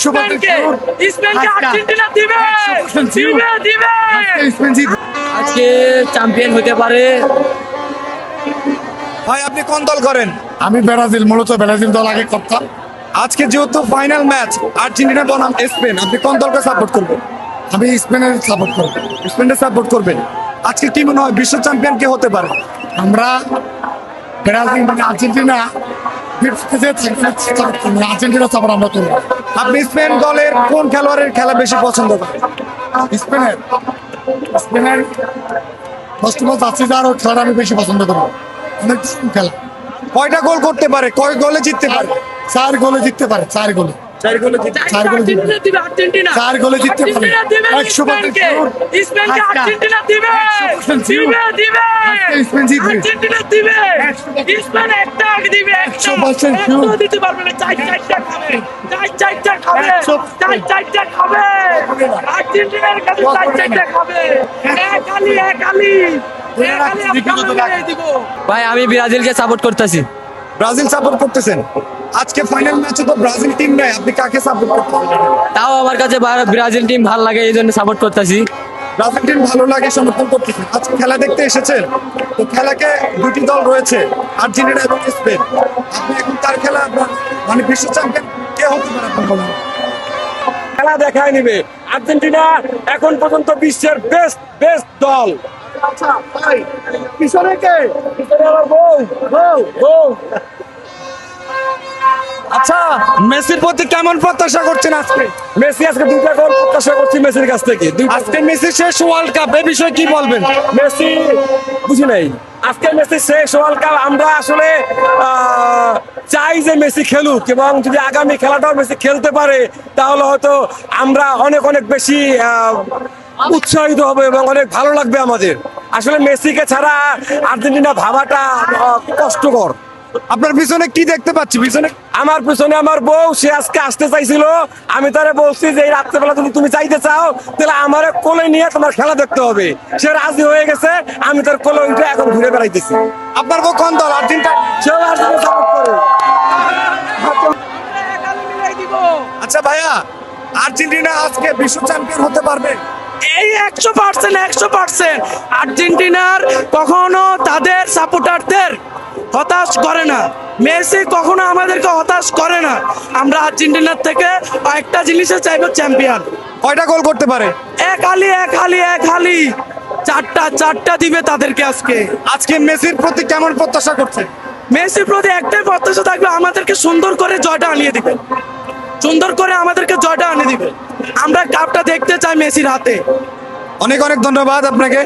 স্পেনকে Argentina দিবে দিবে দিবে আজকে চ্যাম্পিয়ন হতে পারে। ভাই আপনি কোন দল করেন? আমি ব্রাজিল, মূলত ব্রাজিল দল আগে করতাম। আজকে যেহেতু ফাইনাল ম্যাচ আর্জেন্টিনা বনাম স্পেন, আপনি কোন দলকে সাপোর্ট করবেন? আমি স্পেনের সাপোর্ট করব। স্পেনকে সাপোর্ট করবেন। আজকে কি মনে হয় বিশ্ব চ্যাম্পিয়ন কে হতে পারে? আমরা ব্রাজিল মানে আর্জেন্টিনা আর্জেন্টিনা সাপোর্ট আমরা করবো। আপনি স্পেন দলের কোন খেলোয়াড়ের খেলা বেশি পছন্দ করেন? স্পেনের স্পেনের ফার্স্ট অফ অল জার্সিদার খেলাটা আমি বেশি পছন্দ করবো। অনেক দারুণ খেলা। কয়টা গোল করতে পারে, কয় গোলে জিততে পারে? 4 গোলে জিততে পারে, 4 গোলে। 4 গোলে জিততে 4 গোলে জিততে আর্জেন্টিনা দিবে আর্জেন্টিনা 4 গোলে জিততে পারে। আর্জেন্টিনা দিবে 100% sure। স্পেনকে আর্জেন্টিনা দিবে 100% sure। দিবে দিবে আজকে স্পেন জিতবে। আর্জেন্টিনা দিবে স্পেন একটা আগে দিবে 100% sure। একটা দিতে পারবে না, চারটা খাবে চারটা খাবে 100% চারটা খাবে আর্জেন্টিনার কাছে চারটা খাবে এক আলি আমরা দিব। ভাই আমি ব্রাজিলকে সাপোর্ট করতেছি। ব্রাজিল সাপোর্ট করতেছেন? আজকে ফাইনাল ম্যাচে তো ব্রাজিল টিম নাই, আপনি কাকে সাপোর্ট করতেছেন? তাও আমার কাছে ব্রাজিল টিম ভালো লাগে, এই জন্য সাপোর্ট করতেছি। ব্রাজিল টিম ভালো লাগে, সমর্থন করতেছেন। আজকে খেলা দেখতে এসেছেন তো, খেলাকে দুটি দল রয়েছে, আর্জেন্টিনা এবং স্পেন। আপনি এখন তার খেলা মানে বিশ্ব চ্যাম্পিয়ন কে হতে পারে আপনার বলেন? খেলা দেখায় নিবে। আর্জেন্টিনা এখন পর্যন্ত বিশ্বের বেস্ট দল। আচ্ছা ভাই, পিছনে কে? আচ্ছা, মেসির প্রতি কেমন প্রত্যাশা করছেন আজকে? মেসি আজকে 2টা গোল প্রত্যাশা করছি মেসির কাছ থেকে। আজকে মেসি শেষ ওয়ার্ল্ড কাপ, এই বিষয়ে কি বলবেন? মেসি বুঝি নাই, আজকে মেসি শেষ ওয়ার্ল্ড কাপ। আমরা আসলে চাই যে মেসি খেলুক, এবং যদি আগামী খেলাটাও মেসি খেলতে পারে তাহলে হয়তো আমরা অনেক বেশি উৎসাহিত হবে এবং অনেক ভালো লাগবে আমাদের। আসলে মেসিকে ছাড়া আর্জেন্টিনা ভাবাটা কষ্টকর। আপনার পিছনে কি দেখতে পাচ্ছি? পিছনে আমার পিছনে আমার বউ, সে আজকে আসতে চাইছিল। আমি তারে বলছি যে এই রাত্রেবেলা যদি তুমি চাইতে চাও তাহলে আমার কোলে নিয়ে তোমার খেলা দেখতে হবে। সে রাজি হয়ে গেছে, আমি তার কোলে উঠে এখন ঘুরে বেড়াইতেছি। আপনার বউ কোন দল? আর্জেন্টিনা? সেও আর্জেন্টিনা সাপোর্ট করে। আচ্ছা ভাইয়া, আর্জেন্টিনা আজকে বিশ্ব চ্যাম্পিয়ন হতে পারবে? এই 100% আর্জেন্টিনার কখনো তাদের সাপোর্টারদের হতাশ করে না। মেসি কখনো আমাদেরকে হতাশ করে না। আমরা আর্জেন্টিনার থেকে একটা জিনিসে চাইবো, চ্যাম্পিয়ন। কয়টা গোল করতে পারে? এক হালি চারটা দিবে তাদেরকে আজকে। আজকে মেসির প্রতি কেমন প্রত্যাশা করছেন? মেসির প্রতি একটাই প্রত্যাশা থাকবে, আমাদেরকে সুন্দর করে জয়টা আনিয়ে দিবে, সুন্দর করে আমাদেরকে জয়টা আনিয়ে দিবে। আমরা কাপটা দেখতে চাই মেসির হাতে। অনেক ধন্যবাদ আপনাকে।